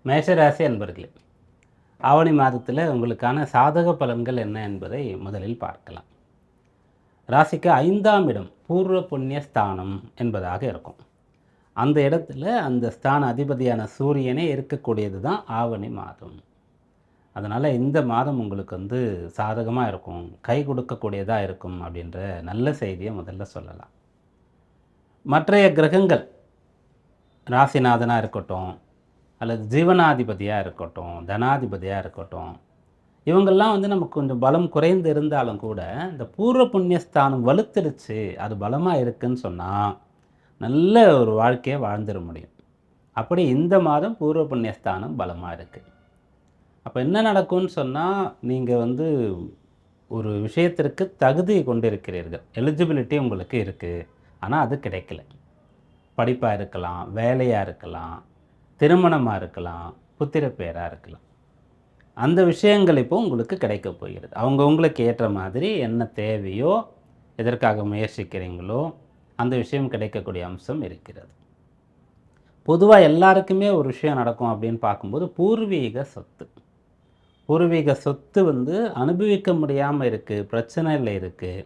மேஷராசி அன்பர்களே, ஆவணி மாதத்தில் உங்களுக்கான சாதக பலன்கள் என்ன என்பதை முதலில் பார்க்கலாம். ராசிக்கு 5ஆம் இடம் பூர்வ புண்ணிய ஸ்தானம் என்பதாக இருக்கும். அந்த இடத்துல அந்த ஸ்தான அதிபதியான சூரியனே இருக்கக்கூடியது தான் ஆவணி மாதம். அதனால் இந்த மாதம் உங்களுக்கு சாதகமாக இருக்கும், கை கொடுக்கக்கூடியதாக இருக்கும் அப்படின்ற நல்ல செய்தியை முதல்ல சொல்லலாம். மற்றைய கிரகங்கள் ராசிநாதனாக இருக்கட்டும், அல்லது ஜீவனாதிபதியாக இருக்கட்டும், தனாதிபதியாக இருக்கட்டும், இவங்கெல்லாம் நமக்கு கொஞ்சம் பலம் குறைந்து இருந்தாலும் கூட இந்த பூர்வ புண்ணியஸ்தானம் வலுத்துடுச்சு, அது பலமாக இருக்குதுன்னு சொன்னால் நல்ல ஒரு வாழ்க்கையை வாழ்ந்துட முடியும். அப்படி இந்த மாதம் பூர்வ புண்ணியஸ்தானம் பலமாக இருக்குது. அப்போ என்ன நடக்கும்னு சொன்னால், நீங்கள் ஒரு விஷயத்திற்கு தகுதி கொண்டிருக்கிறீர்கள், எலிஜிபிலிட்டி உங்களுக்கு இருக்குது, ஆனால் அது கிடைக்கல. படிப்பாக இருக்கலாம், வேலையாக இருக்கலாம், திருமணமாக இருக்கலாம், புத்திர பேராக இருக்கலாம். அந்த விஷயங்கள் இப்போ உங்களுக்கு கிடைக்க போகிறது. அவங்கவுங்களுக்கு ஏற்ற மாதிரி என்ன தேவையோ, எதற்காக முயற்சிக்கிறீங்களோ அந்த விஷயம் கிடைக்கக்கூடிய அம்சம் இருக்கிறது. பொதுவாக எல்லாருக்குமே ஒரு விஷயம் நடக்கும் அப்படின்னு பார்க்கும்போது, பூர்வீக சொத்து. பூர்வீக சொத்து அனுபவிக்க முடியாமல் இருக்குது, பிரச்சனையில் இருக்குது,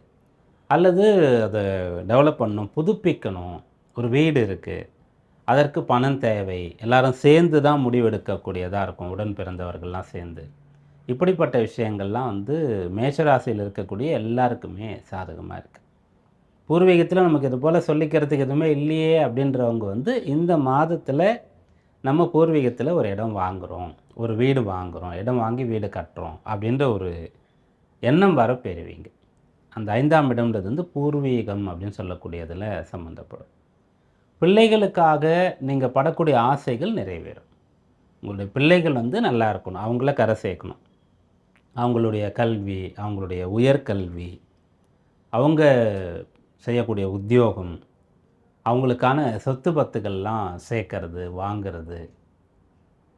அல்லது அதை டெவலப் பண்ணணும், புதுப்பிக்கணும். ஒரு வீடு இருக்குது, அதற்கு பணம் தேவை, எல்லாரும் சேர்ந்து தான் முடிவெடுக்கக்கூடியதாக இருக்கும், உடன் பிறந்தவர்கள்லாம் சேர்ந்து. இப்படிப்பட்ட விஷயங்கள்லாம் மேஷராசியில் இருக்கக்கூடிய எல்லாருக்குமே சாதகமாக இருக்குது. பூர்வீகத்தில் நமக்கு இது போல் சொல்லிக்கிறதுக்கு எதுவுமே இல்லையே அப்படின்றவங்க இந்த மாதத்தில் நம்ம பூர்வீகத்தில் ஒரு இடம் வாங்குகிறோம், ஒரு வீடு வாங்குகிறோம், இடம் வாங்கி வீடு கட்டுறோம் அப்படின்ற ஒரு எண்ணம் வர பெறுவீங்க. அந்த 5ஆம் இடம்ன்றது பூர்வீகம் அப்படின்னு சொல்லக்கூடியதில் சம்மந்தப்படும். பிள்ளைகளுக்காக நீங்கள் படக்கூடிய ஆசைகள் நிறைவேறும். உங்களுடைய பிள்ளைகள் நல்லா இருக்கணும், அவங்கள கரை சேர்க்கணும். அவங்களுடைய கல்வி, அவங்களுடைய உயர்கல்வி, அவங்க செய்யக்கூடிய உத்தியோகம், அவங்களுக்கான சொத்து பத்துக்கள்லாம் சேர்க்கறது, வாங்கிறது,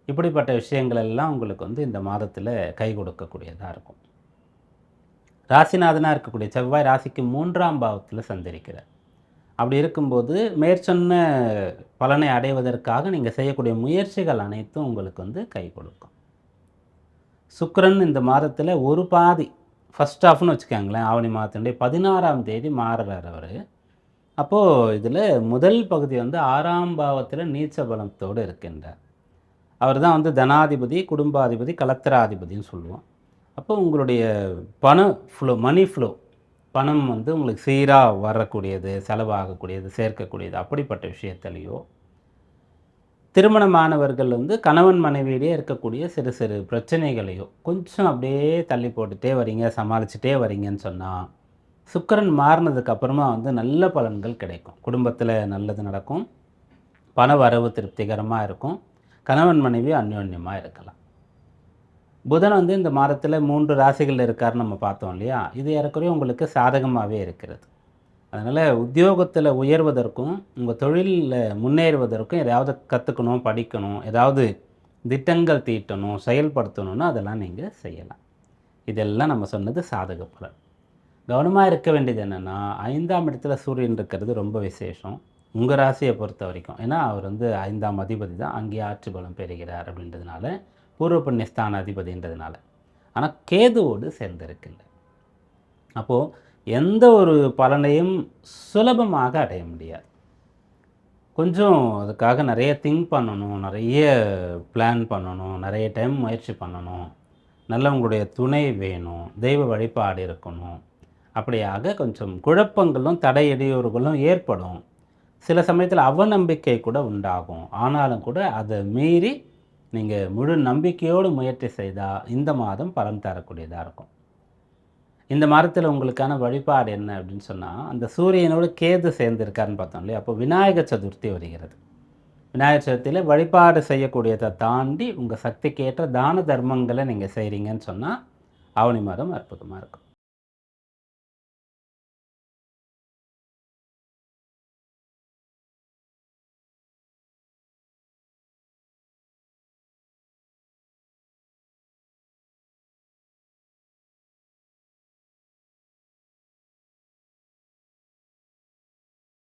இப்படிப்பட்ட விஷயங்கள் எல்லாம் உங்களுக்கு இந்த மாதத்தில் கை கொடுக்கக்கூடியதாக இருக்கும். ராசிநாதனாக இருக்கக்கூடிய செவ்வாய் ராசிக்கு 3ஆம் பாவத்தில் சஞ்சரிக்கிறார். அப்படி இருக்கும்போது மேற்சொன்ன பலனை அடைவதற்காக நீங்கள் செய்யக்கூடிய முயற்சிகள் அனைத்தும் உங்களுக்கு கை கொடுக்கும். சுக்கிரன் இந்த மாதத்தில் ஒரு பாதி, ஃபஸ்ட் ஹாஃப்னு வச்சுக்கோங்களேன், ஆவணி மாதத்தினுடைய 16ஆம் தேதி மாறுறார் அவர். அப்போது இதில் முதல் பகுதி 6ஆம் பாவத்தில் நீச்ச பலத்தோடு இருக்கின்றார். அவர் தான் தனாதிபதி, குடும்பாதிபதி, கலத்திராதிபதினு சொல்லுவோம். அப்போ உங்களுடைய பண ஃப்ளோ, மணி ஃப்ளோ, பணம் உங்களுக்கு சீராக வரக்கூடியது, செலவாகக்கூடியது, சேர்க்கக்கூடியது, அப்படிப்பட்ட விஷயத்துலையோ, திருமணமானவர்கள் கணவன் மனைவியிடையே இருக்கக்கூடிய சிறு சிறு பிரச்சனைகளையோ கொஞ்சம் அப்படியே தள்ளி போட்டுகிட்டே வரீங்க, சமாளிச்சுட்டே வரீங்கன்னு சொன்னால், சுக்கிரன் மாறினதுக்கப்புறமா நல்ல பலன்கள் கிடைக்கும். குடும்பத்தில் நல்லது நடக்கும், பண வரவு திருப்திகரமாக இருக்கும், கணவன் மனைவி அந்யோன்யமாக இருக்கலாம். புதன் இந்த மாதத்தில் 3 ராசிகளில் இருக்காருன்னு நம்ம பார்த்தோம் இல்லையா, இது ஏறக்குறைய உங்களுக்கு சாதகமாகவே இருக்கிறது. அதனால் உத்தியோகத்தில் உயர்வதற்கும், உங்கள் தொழிலில் முன்னேறுவதற்கும் எதாவது கற்றுக்கணும், படிக்கணும், ஏதாவது திட்டங்கள் தீட்டணும், செயல்படுத்தணும்னு அதெல்லாம் நீங்கள் செய்யலாம். இதெல்லாம் நம்ம சொன்னது சாதக பலன். கவனமாக இருக்க வேண்டியது என்னென்னா, 5ஆம் இடத்துல சூரியன் இருக்கிறது ரொம்ப விசேஷம் உங்கள் ராசியை பொறுத்த வரைக்கும். ஏன்னா அவர் 5ஆம் அதிபதி தான், அங்கேயே ஆட்சி பலம் பெறுகிறார் அப்படின்றதுனால, பூர்வ புண்ணிய ஸ்தான அதிபதின்றதுனால. ஆனால் கேதுவோடு சேர்ந்திருக்கில்ல, அப்போது எந்த ஒரு பலனையும் சுலபமாக அடைய முடியாது. கொஞ்சம் அதுக்காக நிறைய திங்க் பண்ணணும், நிறைய பிளான் பண்ணணும், நிறைய டைம் முயற்சி பண்ணணும், நல்லவங்களுடைய துணை வேணும், தெய்வ வழிபாடு இருக்கணும். அப்படியாக கொஞ்சம் குழப்பங்களும் தடை இடையூறுகளும் ஏற்படும். சில சமயத்தில் அவநம்பிக்கை கூட உண்டாகும். ஆனாலும் கூட அதை மீறி நீங்கள் முழு நம்பிக்கையோடு முயற்சி செய்தால் இந்த மாதம் பலன் தரக்கூடியதாக இருக்கும். இந்த மாதத்தில் உங்களுக்கான வழிபாடு என்ன அப்படின்னு சொன்னால், அந்த சூரியனோடு கேது சேர்ந்திருக்காருன்னு பார்த்தோம் இல்லையா, அப்போ விநாயகர் சதுர்த்தி வருகிறது. விநாயகர் சதுர்த்தியில் வழிபாடு செய்யக்கூடியதை தாண்டி உங்கள் சக்திக்கேற்ற தான தர்மங்களை நீங்கள் செய்கிறீங்கன்னு சொன்னால் ஆவணி மாதம் அற்புதமாக இருக்கும்.